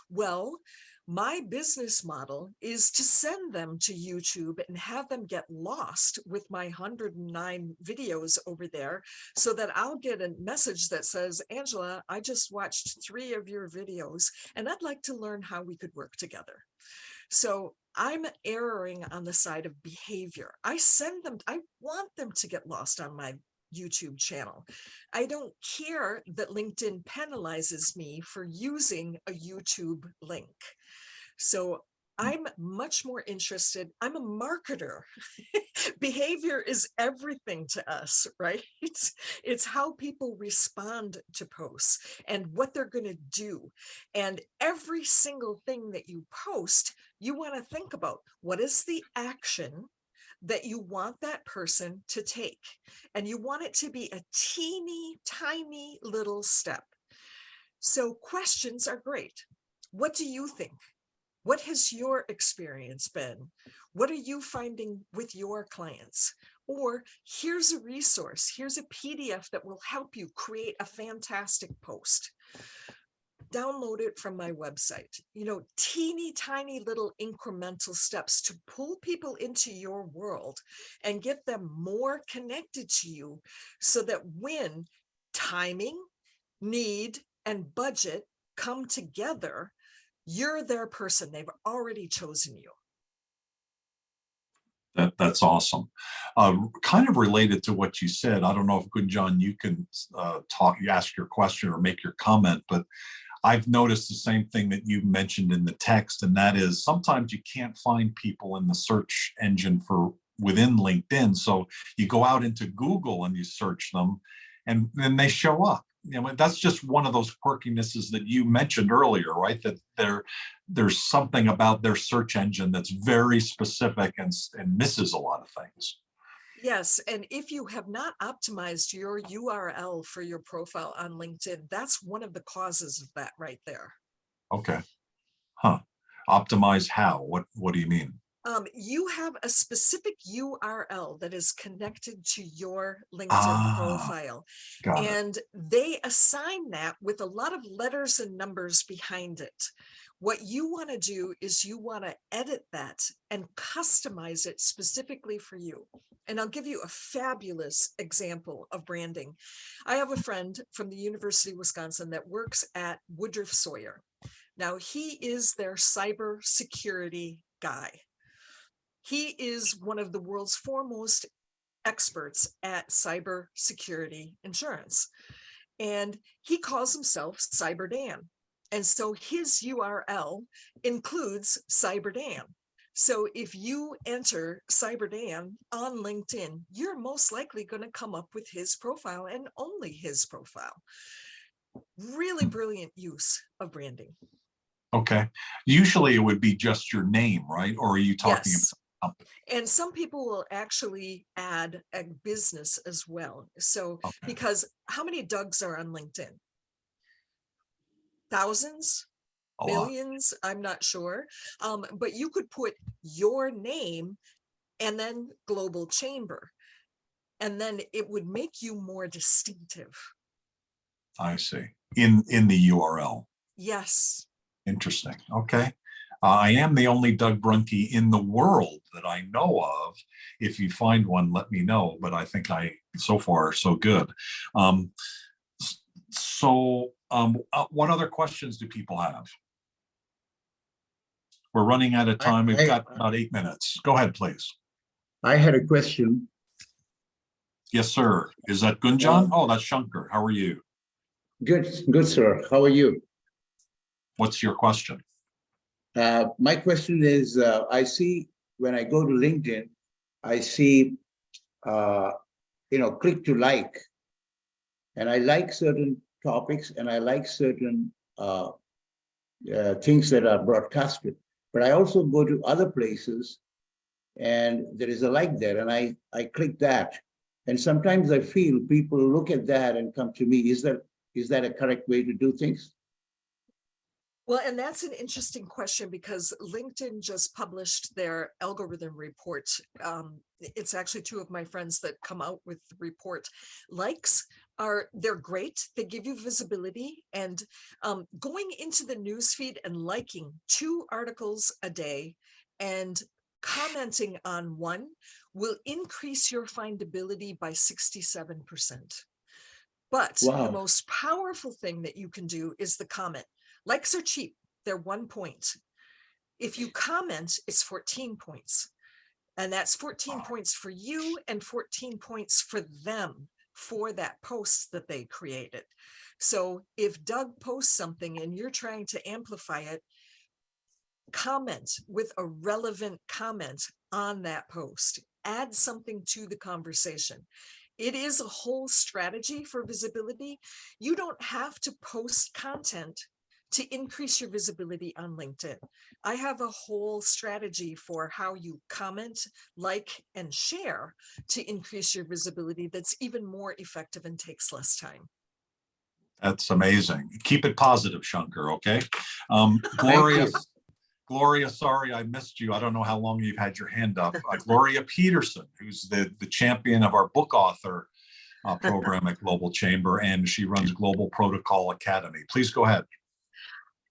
Well, my business model is to send them to YouTube and have them get lost with my 109 videos over there so that I'll get a message that says, Angela, I just watched 3 of your videos and I'd like to learn how we could work together. So I'm erring on the side of behavior. I want them to get lost on my YouTube channel. I don't care that LinkedIn penalizes me for using a YouTube link. So I'm much more interested. I'm a marketer. Behavior is everything to us, right? It's how people respond to posts and what they're going to do. And every single thing that you post, you want to think about what is the action that you want that person to take. And you want it to be a teeny tiny little step. So questions are great. What do you think? What has your experience been? What are you finding with your clients? Or here's a resource, here's a PDF that will help you create a fantastic post. Download it from my website. You know, teeny tiny little incremental steps to pull people into your world and get them more connected to you so that when timing, need, and budget come together, you're their person. They've already chosen you. That's awesome. Kind of related to what you said. I don't know if Gunjan, you can ask your question or make your comment, but I've noticed the same thing that you mentioned in the text, and that is sometimes you can't find people in the search engine for within LinkedIn. So you go out into Google and you search them, and then they show up. You know, that's just one of those quirkinesses that you mentioned earlier, right? That there's something about their search engine that's very specific and misses a lot of things. Yes, and if you have not optimized your URL for your profile on LinkedIn, that's one of the causes of that right there. Okay. Huh. Optimize how? What do you mean? You have a specific URL that is connected to your LinkedIn profile, Got it. and they assign that with a lot of letters and numbers behind it. What you want to do is you want to edit that and customize it specifically for you. And I'll give you a fabulous example of branding. I have a friend from the University of Wisconsin that works at Woodruff Sawyer. Now, he is their cybersecurity guy. He is one of the world's foremost experts at cybersecurity insurance. And he calls himself CyberDan. And so his URL includes CyberDan. So if you enter CyberDan on LinkedIn, you're most likely going to come up with his profile and only his profile. Really brilliant use of branding. Okay. Usually it would be just your name, right? Or are you talking Yes. about? And some people will actually add a business as well. So, Okay. because how many Dougs are on LinkedIn? Thousands? A lot. Millions? I'm not sure. But you could put your name and then Global Chamber, and then it would make you more distinctive. I see. In the URL. Yes. Interesting. Okay. I am the only Doug Brunke in the world that I know of. If you find one, let me know. But I think so far, so good. What other questions do people have? We're running out of time. We've got about 8 minutes. Go ahead, please. I had a question. Yes, sir. Is that Gunjan? Oh, that's Shankar. How are you? Good, sir. How are you? What's your question? My question is, I see when I go to LinkedIn, I see, click to like, and I like certain topics and I like certain things that are broadcasted. But I also go to other places and there is a like there and I click that. And sometimes I feel people look at that and come to me. Is that a correct way to do things? Well, and that's an interesting question because LinkedIn just published their algorithm report. It's actually two of my friends that come out with the report. Likes they're great. They give you visibility, and going into the newsfeed and liking 2 articles a day and commenting on one will increase your findability by 67%. But Wow. the most powerful thing that you can do is the comment. Likes are cheap. They're 1 point. If you comment, it's 14 points. And that's 14 points for you and 14 points for them for that post that they created. So if Doug posts something and you're trying to amplify it, comment with a relevant comment on that post. Add something to the conversation. It is a whole strategy for visibility. You don't have to post content to increase your visibility on LinkedIn. I have a whole strategy for how you comment, like, and share to increase your visibility that's even more effective and takes less time. That's amazing. Keep it positive, Shankar, okay? Thank Gloria, you. Gloria, sorry I missed you. I don't know how long you've had your hand up. Gloria Peterson, who's the champion of our book author program at Global Chamber, and she runs Global Protocol Academy. Please go ahead.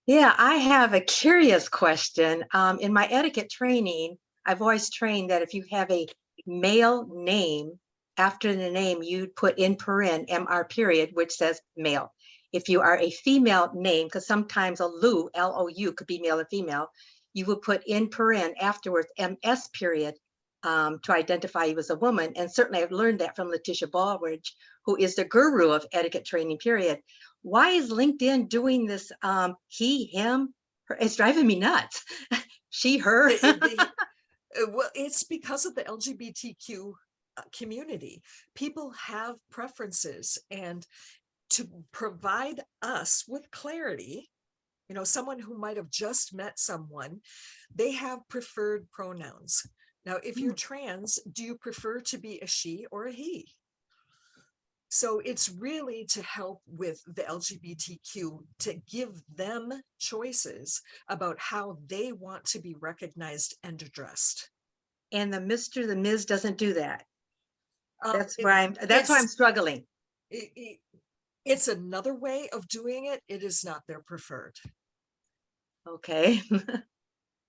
Yeah, I have a curious question. In my etiquette training, I've always trained that if you have a male name, after the name, you'd put in paren, MR period, which says male. If you are a female name, because sometimes a Lou, L-O-U, could be male or female, you would put in paren afterwards, MS period, to identify you as a woman. And certainly I've learned that from Letitia Baldridge, who is the guru of etiquette training, period. Why is LinkedIn doing this he, him? Her? It's driving me nuts. She, her. Well, it's because of the LGBTQ community. People have preferences, and to provide us with clarity, you know, someone who might have just met someone, they have preferred pronouns. Now, if you're trans, do you prefer to be a she or a he? So it's really to help with the LGBTQ, to give them choices about how they want to be recognized and addressed. And the Mr., the Ms. doesn't do that. That's It- why I'm struggling. It's another way of doing it. It is not their preferred. Okay.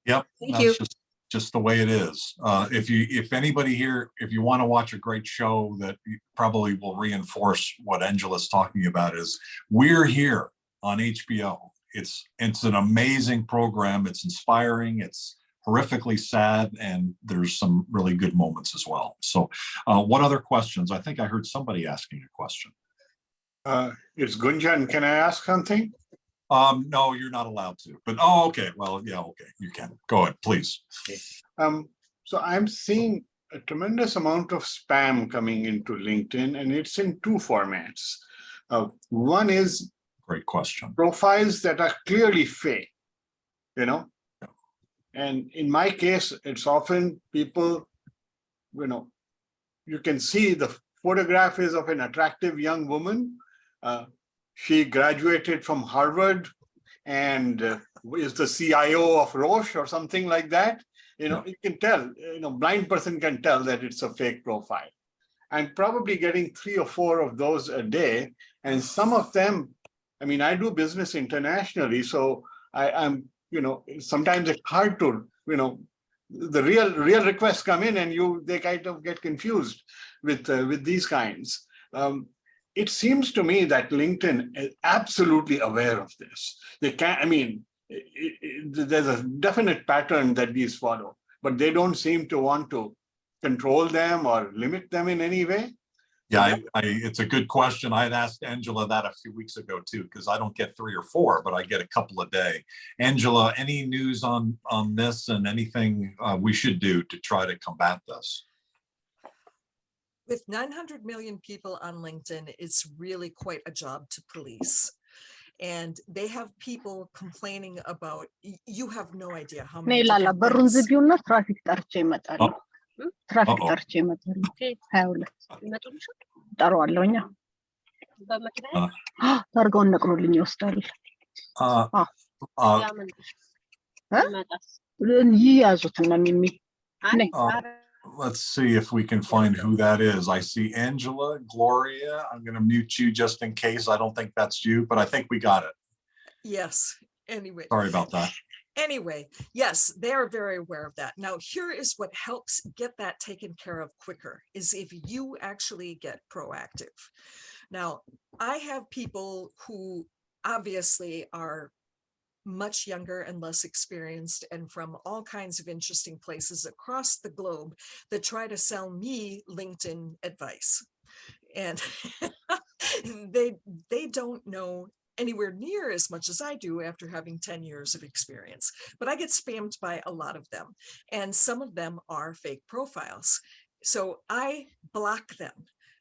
Yep, Thank you. that's just the way it is. If anybody here, if you want to watch a great show that probably will reinforce what Angela's talking about, is We're Here on HBO. It's an amazing program. It's inspiring. It's horrifically sad, and there's some really good moments as well. So what other questions? I think I heard somebody asking a question. It's Gunjan. Can I ask something? No, you're not allowed to, but oh, okay. Well, yeah, okay, you can. Go ahead, please. So I'm seeing a tremendous amount of spam coming into LinkedIn, and it's in two formats. One is Great question. profiles that are clearly fake, you know, and in my case, it's often people, you know, you can see the photograph is of an attractive young woman. She graduated from Harvard and is the CIO of Roche or something like that. You know, you can tell, you know, blind person can tell that it's a fake profile. I'm probably getting 3 or 4 of those a day. And some of them, I mean, I do business internationally, so I'm, you know, sometimes it's hard to, you know, the real requests come in and they kind of get confused with these kinds. It seems to me that LinkedIn is absolutely aware of this. They can't, I mean, there's a definite pattern that these follow, but they don't seem to want to control them or limit them in any way. Yeah, it's a good question. I had asked Angela that a few weeks ago too, because I don't get 3 or 4, but I get a couple a day. Angela, any news on this and anything we should do to try to combat this? With 900 million people on LinkedIn, it's really quite a job to police. And they have people complaining about, you have no idea how many different በሩን things. ዝጊውና ትራፊክ ጠርቼ እመጣለሁ። ትራፊክ Uh-oh. ጠርቼ እመጣለሁ። 22 ጠራዋለሁኛ። ታርጋውን ነቅሎልኝ ይወስዳል። ይያዙትና ሚሚ let's see if we can find who that is. I see Angela, Gloria. I'm going to mute you just in case. I don't think that's you, but I think we got it. Yes. Anyway. Sorry about that. Anyway, yes, they are very aware of that. Now, here is what helps get that taken care of quicker, is if you actually get proactive. Now, I have people who obviously are much younger and less experienced and from all kinds of interesting places across the globe that try to sell me LinkedIn advice. And they don't know anywhere near as much as I do after having 10 years of experience, but I get spammed by a lot of them. And some of them are fake profiles. So I block them.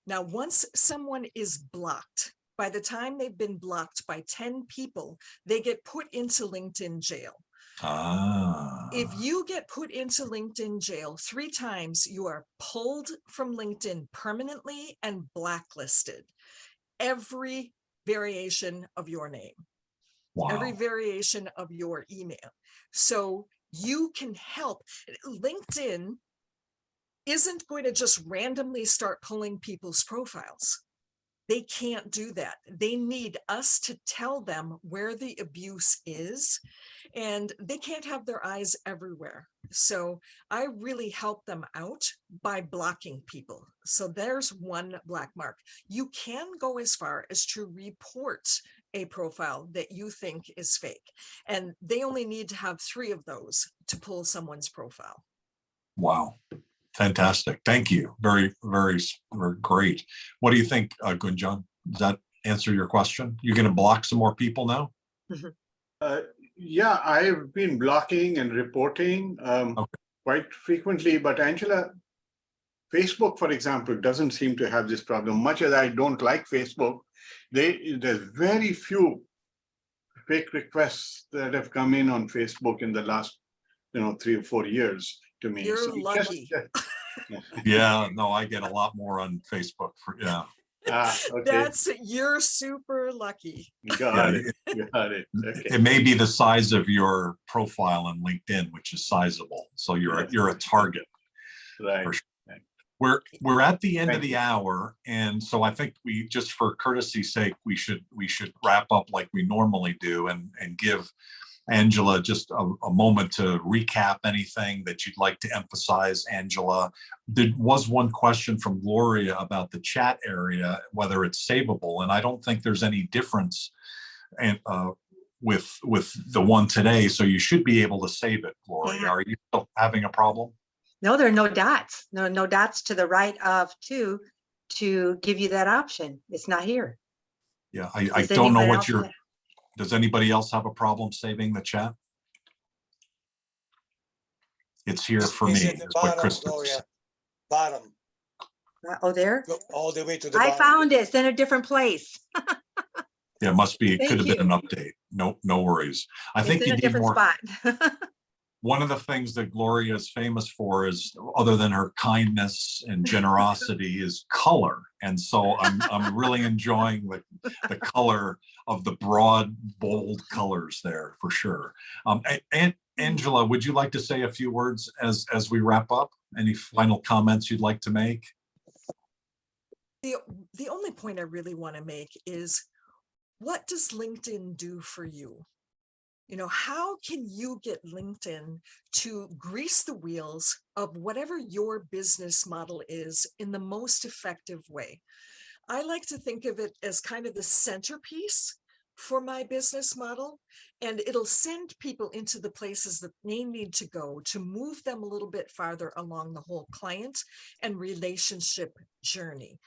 Now, once someone is blocked, by the time they've been blocked by 10 people, they get put into LinkedIn jail. If you get put into LinkedIn jail 3 times, you are pulled from LinkedIn permanently and blacklisted. Every variation of your name, every variation of your email. So you can help. LinkedIn isn't going to just randomly start pulling people's profiles. They can't do that. They need us to tell them where the abuse is, and they can't have their eyes everywhere. So I really help them out by blocking people. So there's one black mark. You can go as far as to report a profile that you think is fake, and they only need to have 3 of those to pull someone's profile. Wow. Fantastic. Thank you. Very, very, very great. What do you think, Gunjan? Does that answer your question? You're going to block some more people now? Yeah, I've been blocking and reporting quite frequently, but Angela, Facebook, for example, doesn't seem to have this problem. Much as I don't like Facebook, there's very few fake requests that have come in on Facebook in the last 3 or 4 years to me. You're lucky. Yeah, no, I get a lot more on Facebook. Okay. You're super lucky. Got it. Okay. It may be the size of your profile on LinkedIn, which is sizable. So you're a target. Right. For sure. We're at the end of the hour, and so I think we, just for courtesy's sake, we should wrap up like we normally do, and give Angela just a moment to recap anything that you'd like to emphasize. Angela, there was one question from Gloria about the chat area, whether it's savable, and I don't think there's any difference with the one today, so you should be able to save it. Gloria, Yeah. Are you still having a problem? No, there are no dots. No dots to the right of to give you that option. It's not here. Yeah, I don't know what your. Does anybody else have a problem saving the chat? It's here for me. It's at the bottom, Gloria. Bottom. Oh, there? Go all the way to the I bottom. found it. It's in a different place. Yeah, it must be. It Thank could have been you. an update. No worries. I It's think in you a need different more. spot. One of the things that Gloria is famous for is, other than her kindness and generosity, is color. And so I'm really enjoying the color of the broad, bold colors there for sure. And Angela, would you like to say a few words as we wrap up? Any final comments you'd like to make? The only point I really want to make is, what does LinkedIn do for you? How can you get LinkedIn to grease the wheels of whatever your business model is in the most effective way? I like to think of it as kind of the centerpiece for my business model, and it'll send people into the places that they need to go to move them a little bit farther along the whole client and relationship journey.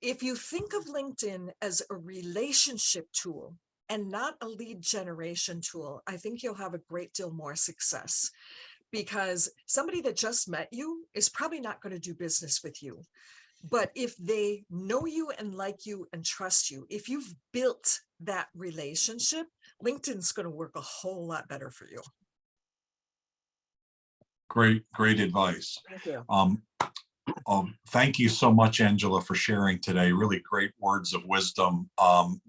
If you think of LinkedIn as a relationship tool and not a lead generation tool, I think you'll have a great deal more success, because somebody that just met you is probably not going to do business with you. But if they know you and like you and trust you, if you've built that relationship, LinkedIn's going to work a whole lot better for you. Great advice. Thank you. Thank you so much, Angela, for sharing today. Really great words of wisdom.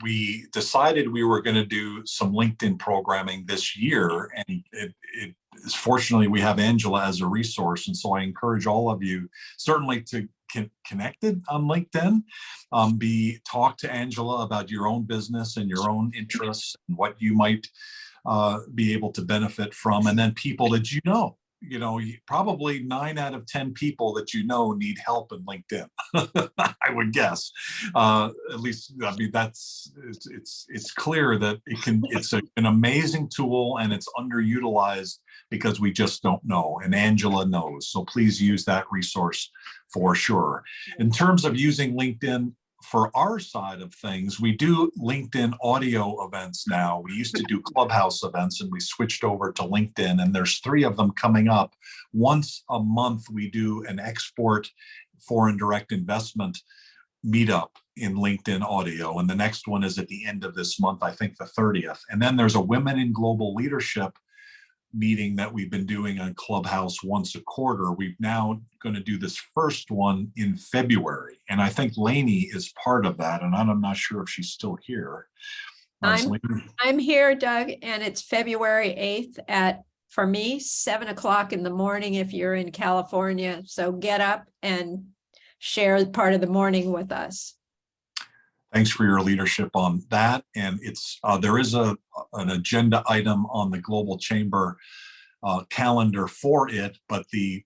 We decided we were going to do some LinkedIn programming this year, and fortunately we have Angela as a resource. And so I encourage all of you certainly to connected on LinkedIn. Talk to Angela about your own business and your own interests and what you might be able to benefit from, and then people that probably 9 out of 10 people that need help in LinkedIn. I would guess. At least, I mean, it's clear that it's an amazing tool, and it's underutilized because we just don't know. And Angela knows. So please use that resource for sure. In terms of using LinkedIn, for our side of things, we do LinkedIn audio events now. We used to do Clubhouse events and we switched over to LinkedIn, and there's 3 of them coming up. Once a month, we do an export foreign direct investment meetup in LinkedIn audio. And the next one is at the end of this month, I think the 30th. And then there's a Women in Global Leadership meeting that we've been doing on Clubhouse once a quarter. We've now going to do this first one in February. And I think Lainey is part of that. And I'm not sure if she's still here. I'm here, Doug, and it's February 8th at, for me, 7 o'clock in the morning if you're in California. So get up and share part of the morning with us. Thanks for your leadership on that. And it's there is an agenda item on the Global Chamber calendar for it, but it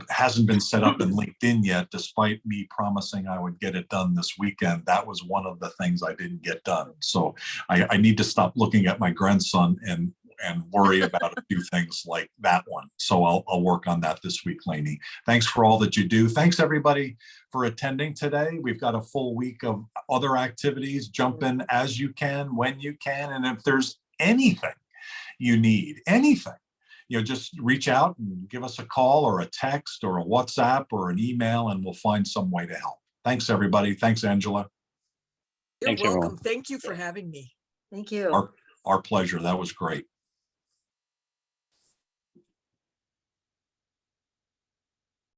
hasn't been set up in LinkedIn yet, despite me promising I would get it done this weekend. That was one of the things I didn't get done. So I need to stop looking at my grandson and worry about a few things like that one. So I'll work on that this week, Lainey. Thanks for all that you do. Thanks everybody for attending today. We've got a full week of other activities. Jump in as you can, when you can. And if there's anything you need, anything, just reach out and give us a call or a text or a WhatsApp or an email, and we'll find some way to help. Thanks, everybody. Thanks, Angela. You're welcome. Thank you for having me. Thank you. Our pleasure. That was great.